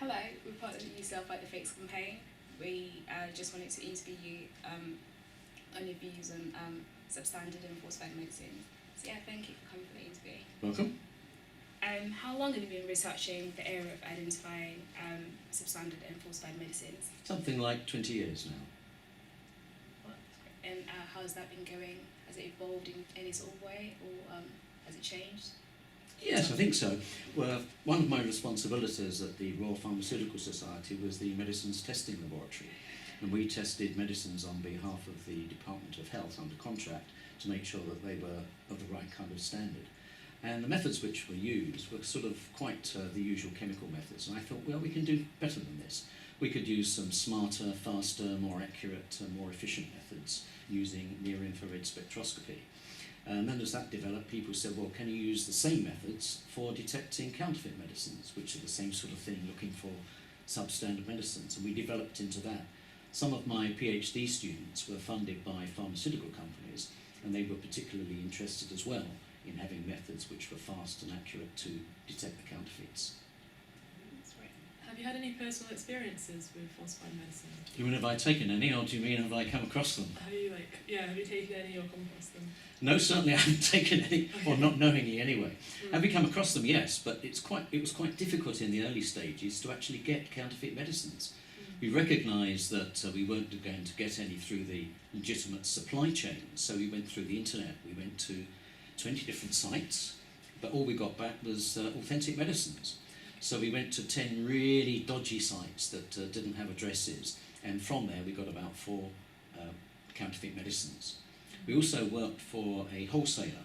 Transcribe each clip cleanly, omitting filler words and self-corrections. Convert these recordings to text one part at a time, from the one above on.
Hello, we're part of the Yourself Like the Fakes campaign. We just wanted to interview you on your views on substandard and falsified medicine. So yeah, thank you for coming for the interview. Welcome. How long have you been researching the area of identifying substandard and falsified medicines? Something like 20 years now. And how has that been going? Has it evolved in any sort of way, or has it changed? Yes, I think so. Well, one of my responsibilities at the Royal Pharmaceutical Society was the medicines testing laboratory. And we tested medicines on behalf of the Department of Health under contract to make sure that they were of the right kind of standard. And the methods which were used were sort of quite the usual chemical methods. And I thought, well, we can do better than this. We could use some smarter, faster, more accurate, more efficient methods using near-infrared spectroscopy. And then as that developed, people said, well, can you use the same methods for detecting counterfeit medicines, which are the same sort of thing, looking for substandard medicines? And we developed into that. Some of my PhD students were funded by pharmaceutical companies, and they were particularly interested as well in having methods which were fast and accurate to detect the counterfeits. That's right. Have you had any personal experiences with falsified medicine? You mean, have I taken any, or do you mean have I come across them? Have you taken any or come across them? No, certainly I haven't taken any, or not knowingly anyway. Have we come across them? Yes, but it was quite difficult in the early stages to actually get counterfeit medicines. We recognised that we weren't going to get any through the legitimate supply chain, so we went through the internet. We went to 20 different sites, but all we got back was authentic medicines. So we went to 10 really dodgy sites that didn't have addresses, and from there we got about 4 counterfeit medicines. We also worked for a wholesaler.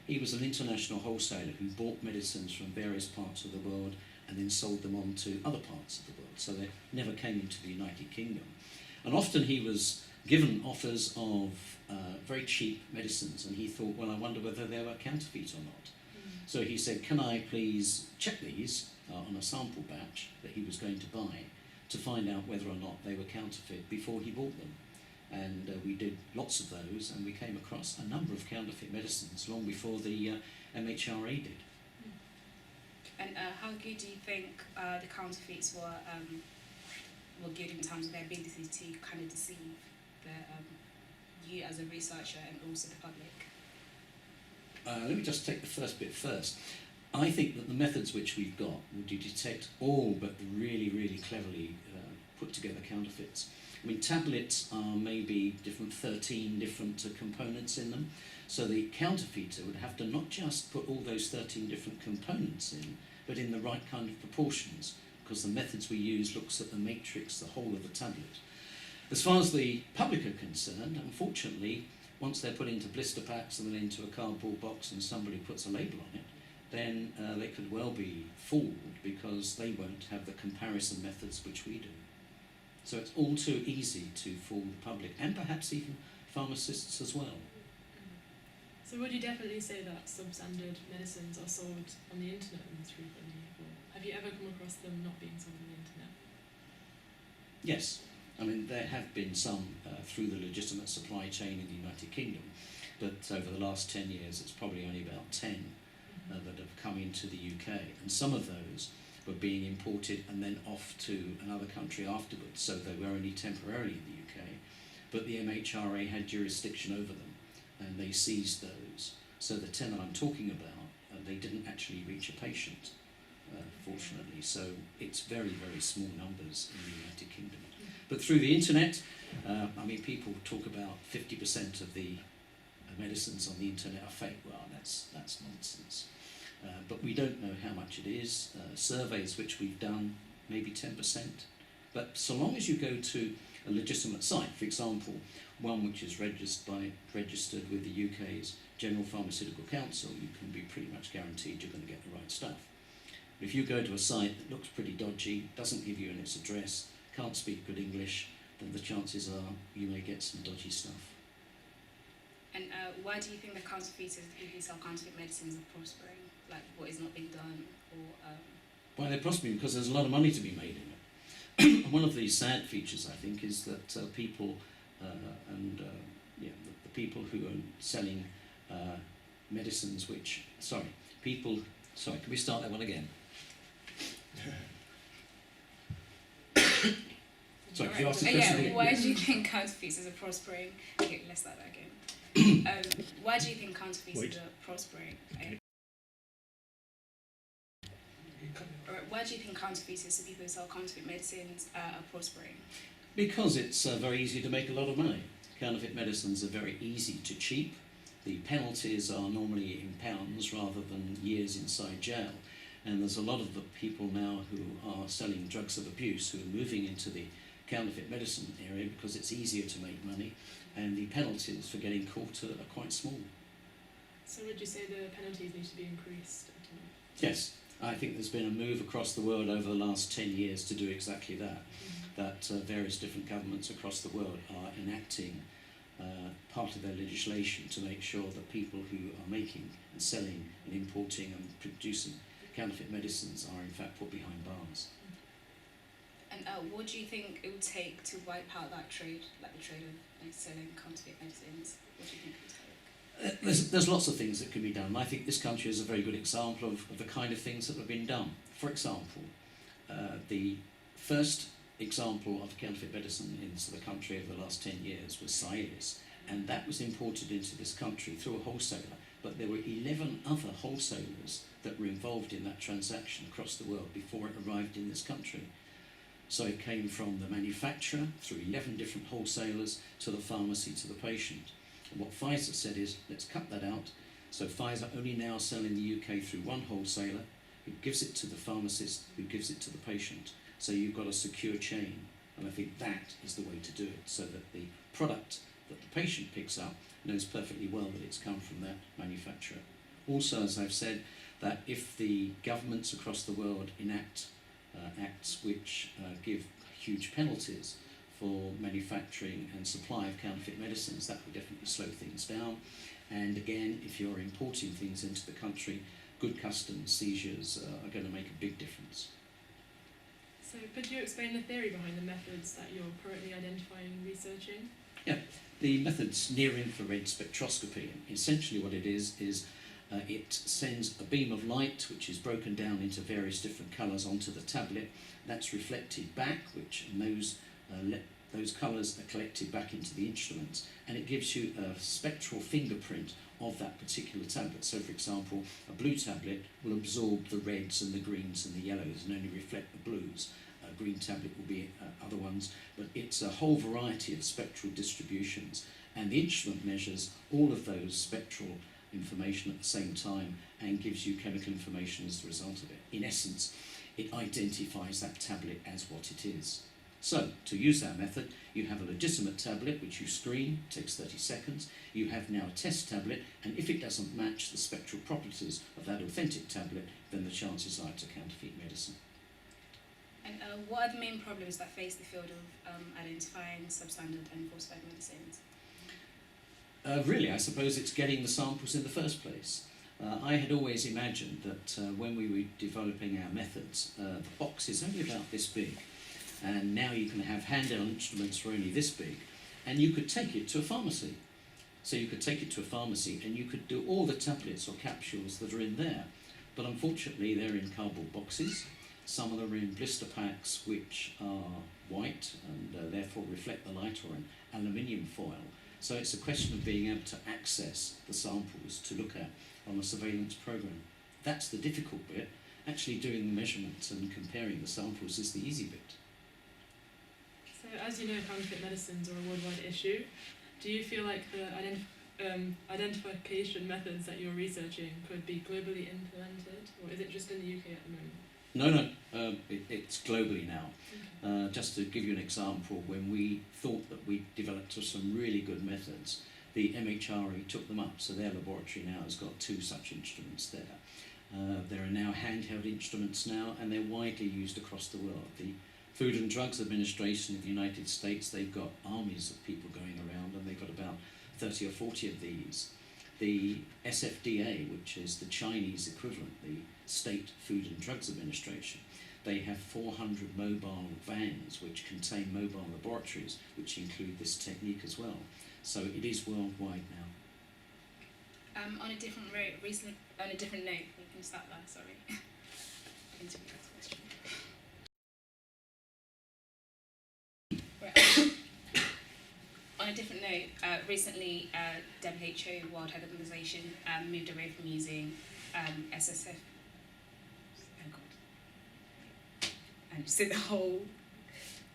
He was an international wholesaler who bought medicines from various parts of the world and then sold them on to other parts of the world, so they never came into the United Kingdom. And often he was given offers of very cheap medicines, and he thought, well, I wonder whether they were counterfeit or not. So he said, can I please check these on a sample batch that he was going to buy to find out whether or not they were counterfeit before he bought them. And we did lots of those, and we came across a number of counterfeit medicines long before the MHRA did. And how good do you think the counterfeits were good in terms of their ability to kind of deceive you as a researcher and also the public? Let me just take the first bit first. I think that the methods which we've got would detect all but the really, really cleverly put together counterfeits. I mean, tablets are maybe 13 different components in them, so the counterfeiter would have to not just put all those 13 different components in, but in the right kind of proportions, because the methods we use looks at the matrix, the whole of the tablet. As far as the public are concerned, unfortunately, once they're put into blister packs and then into a cardboard box and somebody puts a label on it, then they could well be fooled because they won't have the comparison methods which we do. So it's all too easy to fool the public, and perhaps even pharmacists as well. So would you definitely say that substandard medicines are sold on the internet most frequently? Or have you ever come across them not being sold on the internet? Yes. I mean, there have been some through the legitimate supply chain in the United Kingdom, but over the last 10 years it's probably only about 10 that have come into the UK, and some of those were being imported and then off to another country afterwards, so they were only temporarily in the UK, but the MHRA had jurisdiction over them and they seized those. So the 10 that I'm talking about, they didn't actually reach a patient, fortunately, so it's very, very small numbers in the United Kingdom. But through the internet, I mean, people talk about 50% of the medicines on the internet are fake. Well, that's nonsense. But we don't know how much it is. Surveys which we've done, maybe 10%. But so long as you go to a legitimate site, for example, one which is registered with the UK's General Pharmaceutical Council, you can be pretty much guaranteed you're going to get the right stuff. But if you go to a site that looks pretty dodgy, doesn't give you its address, can't speak good English, then the chances are you may get some dodgy stuff. And why do you think the counterfeiters who sell counterfeit medicines are prospering? Like, what is not being done? Or Well, they're prospering because there's a lot of money to be made in it. And one of the sad features, I think, is that people the people who are selling medicines which... Sorry, can we start that one again? Sorry, could Alright. you ask the question again? Why do you think counterfeits are prospering? Okay, let's start that again. Why do you think counterfeits are prospering? Alright, why do you think counterfeiters, the people who sell counterfeit medicines, are prospering? Because it's very easy to make a lot of money. Counterfeit medicines are very easy to cheap. The penalties are normally in pounds rather than years inside jail. And there's a lot of the people now who are selling drugs of abuse who are moving into the counterfeit medicine area because it's easier to make money, and the penalties for getting caught are quite small. So would you say the penalties need to be increased at all? Yes, I think there's been a move across the world over the last 10 years to do exactly that. That various different governments across the world are enacting part of their legislation to make sure that people who are making and selling and importing and producing counterfeit medicines are in fact put behind bars. And what do you think it would take to wipe out that trade, like the trade of selling counterfeit medicines? What do you think it would take? There's lots of things that can be done. I think this country is a very good example of the kind of things that have been done. For example, the first example of counterfeit medicine into the country over the last 10 years was Cialis, and that was imported into this country through a wholesaler, but there were 11 other wholesalers that were involved in that transaction across the world before it arrived in this country. So it came from the manufacturer through 11 different wholesalers to the pharmacy to the patient. And what Pfizer said is, let's cut that out. So Pfizer only now sell in the UK through one wholesaler who gives it to the pharmacist, who gives it to the patient. So you've got a secure chain, and I think that is the way to do it, so that the product that the patient picks up knows perfectly well that it's come from that manufacturer. Also, as I've said, that if the governments across the world enact acts which give huge penalties for manufacturing and supply of counterfeit medicines, that will definitely slow things down. And again, if you're importing things into the country, good customs seizures are going to make a big difference. So could you explain the theory behind the methods that you're currently identifying and researching? Yeah, the method's near-infrared spectroscopy. Essentially what it is it sends a beam of light which is broken down into various different colours onto the tablet. That's reflected back, those colours are collected back into the instruments, and it gives you a spectral fingerprint of that particular tablet. So for example, a blue tablet will absorb the reds and the greens and the yellows and only reflect the blues. A green tablet will be other ones, but it's a whole variety of spectral distributions, and the instrument measures all of those spectral information at the same time and gives you chemical information as a result of it. In essence, it identifies that tablet as what it is. So, to use that method, you have a legitimate tablet which you screen, takes 30 seconds. You have now a test tablet, and if it doesn't match the spectral properties of that authentic tablet, then the chances are it's a counterfeit medicine. And what are the main problems that face the field of identifying substandard and falsified medicines? Really, I suppose it's getting the samples in the first place. I had always imagined that when we were developing our methods, the box is only about this big, and now you can have handheld instruments for only this big, and you could take it to a pharmacy. So you could take it to a pharmacy and you could do all the tablets or capsules that are in there, but unfortunately they're in cardboard boxes. Some of them are in blister packs which are white and therefore reflect the light, or in aluminium foil. So it's a question of being able to access the samples to look at on a surveillance program. That's the difficult bit. Actually doing the measurements and comparing the samples is the easy bit. So as you know, counterfeit medicines are a worldwide issue. Do you feel like the identification methods that you're researching could be globally implemented, or is it just in the UK at the moment? No, it's globally now. Just to give you an example, when we thought that we developed some really good methods, the MHRE took them up, so their laboratory now has got 2 such instruments there. There are now handheld instruments now, and they're widely used across the world. The Food and Drugs Administration of the United States, they've got armies of people going around, and they've got about 30 or 40 of these. The SFDA, which is the Chinese equivalent, the State Food and Drugs Administration, they have 400 mobile vans which contain mobile laboratories which include this technique as well. So it is worldwide now. On a different note, you can start there, sorry. Into the next question. On a different note, recently WHO, World Health Organization, moved away from using SSF. Oh God. And just did the whole.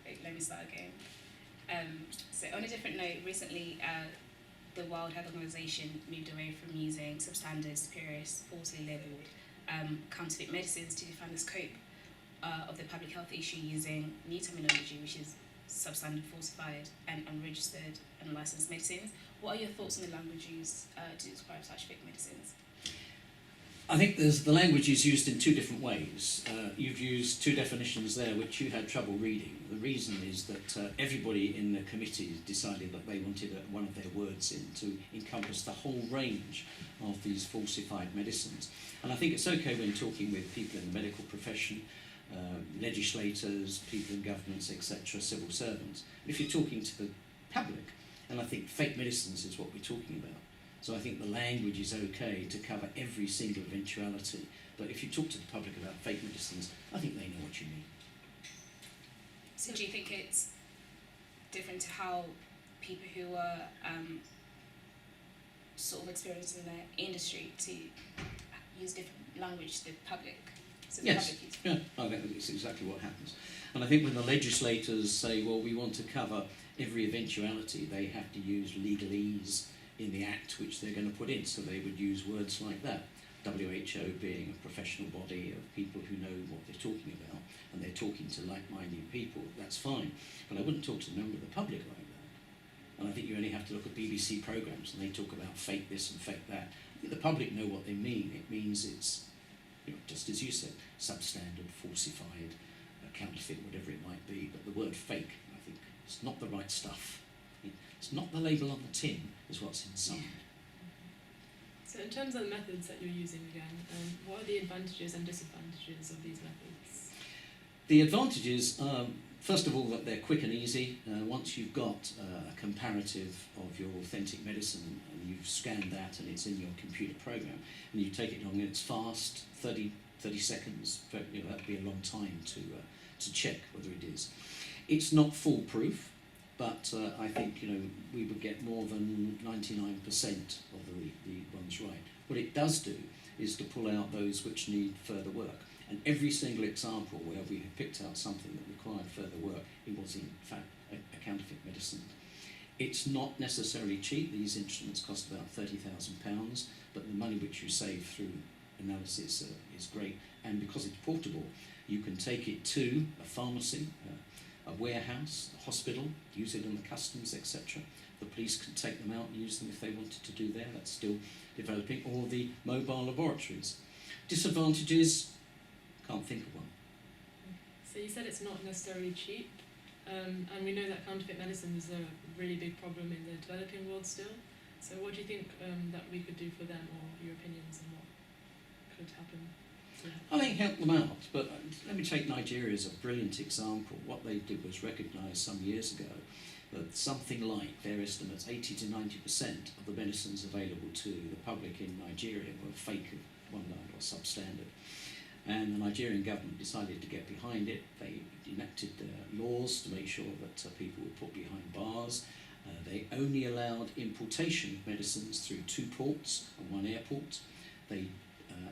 Wait, let me start again. So on a different note, recently the World Health Organization moved away from using substandard, spurious, falsely labelled counterfeit medicines to define the scope of the public health issue using new terminology, which is substandard, falsified, and unregistered and licensed medicines. What are your thoughts on the language used to describe such fake medicines? I think the language is used in two different ways. You've used two definitions there which you had trouble reading. The reason is that everybody in the committee decided that they wanted one of their words in to encompass the whole range of these falsified medicines. And I think it's okay when talking with people in the medical profession, legislators, people in governments, etc., civil servants. If you're talking to the public, and I think fake medicines is what we're talking about. So I think the language is okay to cover every single eventuality. But if you talk to the public about fake medicines, I think they know what you mean. So do you think it's different to how people who are sort of experienced in the industry to use different language to the public? So the Yes, public yeah, I think it's exactly what happens. And I think when the legislators say, well, we want to cover every eventuality, they have to use legalese in the act which they're going to put in. So they would use words like that. WHO being a professional body of people who know what they're talking about, and they're talking to like-minded people, that's fine. But I wouldn't talk to a member of the public like that. And I think you only have to look at BBC programmes, and they talk about fake this and fake that. I think the public know what they mean. It means it's, just as you said, substandard, falsified, counterfeit, whatever it might be. But the word fake, I think, it's not the right stuff. It's not the label on the tin, it's what's inside. So in terms of the methods that you're using again, what are the advantages and disadvantages of these methods? The advantages are, first of all, that they're quick and easy. Once you've got a comparative of your authentic medicine and you've scanned that and it's in your computer program, and you take it along and it's fast, 30 seconds, that would be a long time to check whether it is. It's not foolproof. But I think we would get more than 99% of the ones right. What it does do is to pull out those which need further work. And every single example where we have picked out something that required further work, it was in fact a counterfeit medicine. It's not necessarily cheap. These instruments cost about £30,000, but the money which you save through analysis is great. And because it's portable, you can take it to a pharmacy, a warehouse, a hospital, use it in the customs, etc. The police can take them out and use them if they wanted to do there. That's still developing. Or the mobile laboratories. Disadvantages, can't think of one. So you said it's not necessarily cheap, and we know that counterfeit medicine is a really big problem in the developing world still. So what do you think that we could do for them, or your opinions on what could happen? I think help them out, but let me take Nigeria as a brilliant example. What they did was recognise some years ago that something like, their estimates, 80 to 90% of the medicines available to the public in Nigeria were fake of one kind or substandard. And the Nigerian government decided to get behind it. They enacted laws to make sure that people were put behind bars. They only allowed importation of medicines through 2 ports and 1 airport. They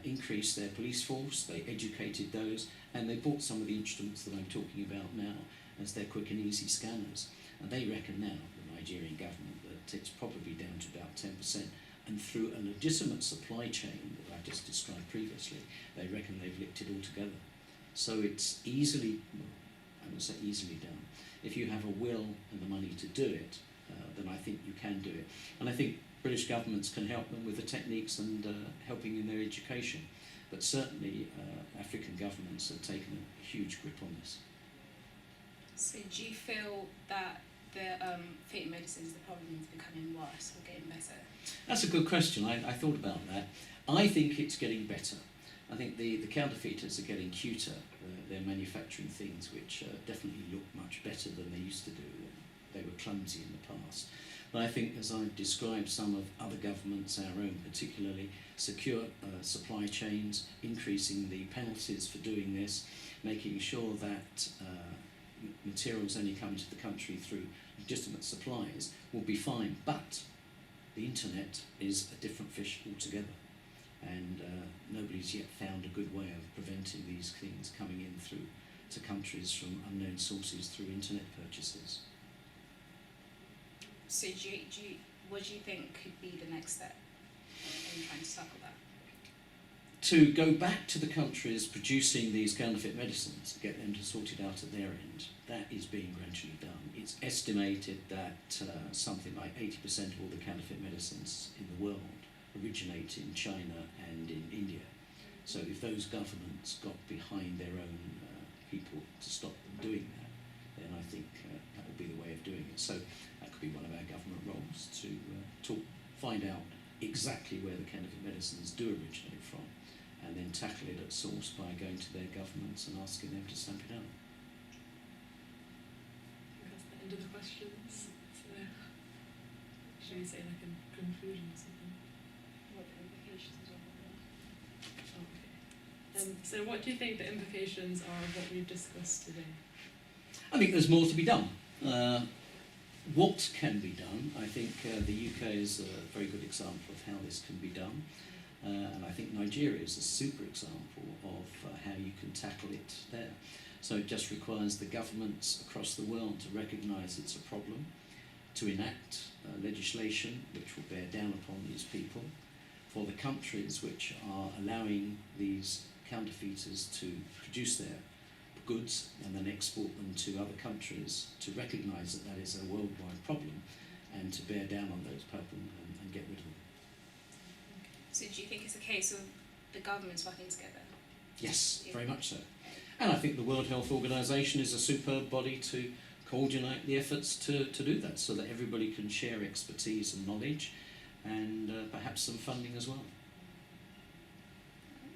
increased their police force, they educated those, and they bought some of the instruments that I'm talking about now as their quick and easy scanners. And they reckon now, the Nigerian government, that it's probably down to about 10%. And through a legitimate supply chain that I just described previously, they reckon they've licked it all together. So it's easily, well, I would say easily done. If you have a will and the money to do it, then I think you can do it. And I think British governments can help them with the techniques and helping in their education. But certainly African governments have taken a huge grip on this. So do you feel that the fake medicines, the problem is becoming worse or getting better? That's a good question. I thought about that. I think it's getting better. I think the counterfeiters are getting cuter. They're manufacturing things which definitely look much better than they used to do. They were clumsy in the past. But I think, as I've described, some of other governments, our own particularly, secure supply chains, increasing the penalties for doing this, making sure that materials only come into the country through legitimate supplies will be fine. But the internet is a different fish altogether, and nobody's yet found a good way of preventing these things coming in through to countries from unknown sources through internet purchases. So what do you think could be the next step in trying to tackle that? To go back to the countries producing these counterfeit medicines, get them to sort it out at their end, that is being gradually done. It's estimated that something like 80% of all the counterfeit medicines in the world originate in China and in India. So if those governments got behind their own people to stop them doing that, then I think that would be the way of doing it. So that could be one of our government roles, to find out exactly where the counterfeit medicines do originate from, and then tackle it at source by going to their governments and asking them to stamp it out. That's the end of the questions. So, should we say like a conclusion or something? What the implications of that? Oh, okay. So what do you think the implications are of what we've discussed today? I think there's more to be done. What can be done? I think the UK is a very good example of how this can be done. And I think Nigeria is a super example of how you can tackle it there. So it just requires the governments across the world to recognise it's a problem, to enact legislation which will bear down upon these people, for the countries which are allowing these counterfeiters to produce their goods and then export them to other countries, to recognise that that is a worldwide problem, and to bear down on those people and get rid of them. So do you think it's a case of the governments working together? Yes, very much so. And I think the World Health Organization is a superb body to coordinate the efforts to do that, so that everybody can share expertise and knowledge, and perhaps some funding as well.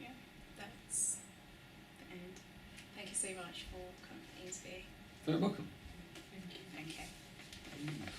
Yeah, that's the end. Thank you so much for coming to the interview. Very welcome. Thank you. Thank you.